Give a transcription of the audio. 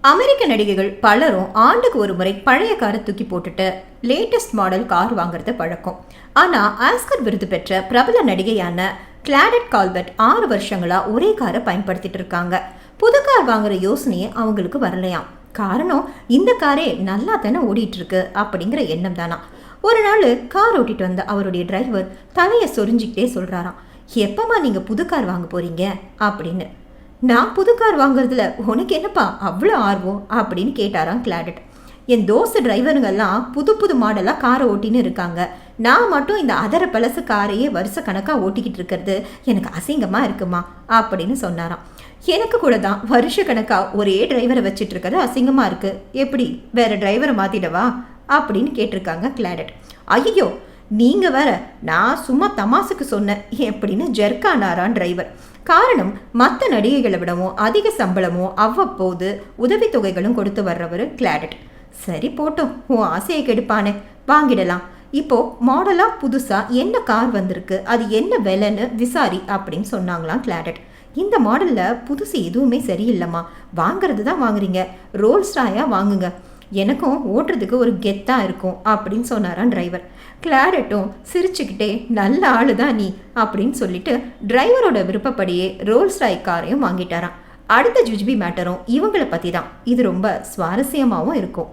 அமெரிக்க நடிகைகள் பலரும் ஆண்டுக்கு ஒரு முறை பழைய காரை தூக்கி போட்டுட்டு லேட்டஸ்ட் மாடல் கார் வாங்குறது பழக்கம். ஆனா ஆஸ்கர் விருது பெற்ற பிரபல நடிகையான கிளாடட் கால்பர்ட் 6 வருஷங்களா ஒரே காரை பயன்படுத்திட்டு இருக்காங்க. புது கார் வாங்குற யோசனையே அவங்களுக்கு வரலையாம். காரணம், இந்த காரே நல்லா தானே ஓடிட்டு இருக்கு அப்படிங்கிற எண்ணம் தானா. ஒரு நாள் கார் ஓட்டிட்டு வந்த அவருடைய டிரைவர் தலையை சொரிஞ்சுக்கிட்டே சொல்றாராம், எப்பமா நீங்க புது கார் வாங்க போறீங்க அப்படின்னு. நான் புது கார் வாங்குறதுல உனக்கு என்னப்பா அவ்வளோ ஆர்வம் அப்படின்னு கேட்டாராம் கிளாடட். என் தோசை டிரைவருங்கெல்லாம் புது புது மாடலாக காரை ஓட்டின்னு இருக்காங்க. நான் மட்டும் இந்த அதர பழசு காரையே வருஷ கணக்காக ஓட்டிக்கிட்டு இருக்கிறது எனக்கு அசிங்கமாக இருக்குமா அப்படின்னு சொன்னாராம். எனக்கு கூட தான் வருஷ கணக்காக ஒரே டிரைவரை வச்சுட்டு இருக்கிறது அசிங்கமாக இருக்கு. எப்படி வேற டிரைவரை மாற்றிடவா அப்படின்னு கேட்டிருக்காங்க கிளாடட். ஐயோ, நீங்கள் வேற, நான் சும்மா தமாசுக்கு சொன்னேன் எப்படின்னு ஜெர்கானாரான் டிரைவர். காரணம், மற்ற நடிகைகளை விடவும் அதிக சம்பளமும் அவ்வப்போது உதவித்தொகைகளும் கொடுத்து வர்றவர் கிளாடட். சரி போட்டோம், உன் ஆசையை கெடுப்பானே, வாங்கிடலாம். இப்போ மாடலா புதுசா என்ன கார் வந்திருக்கு, அது என்ன விலைன்னு விசாரி அப்படின்னு சொன்னாங்களாம் கிளாடட். இந்த மாடல்ல புதுசு எதுவுமே சரியில்லைம்மா, வாங்குறது தான் வாங்குறீங்க, ரோல்ஸ் ராயா வாங்குங்க, எனக்கும் ஓட்டுறதுக்கு ஒரு கெத்தாக இருக்கும் அப்படின்னு சொன்னாரான் டிரைவர். கிளாடட்டும் சிரிச்சுக்கிட்டே நல்ல ஆளு தான் நீ அப்படின்னு சொல்லிட்டு டிரைவரோட விருப்பப்படியே ரோல்ஸ் ராய் காரையும் வாங்கிட்டாராம். அடுத்த ஜுஜ்பி மேட்டரும் இவங்களை பற்றி தான். இது ரொம்ப சுவாரஸ்யமாகவும் இருக்கும்.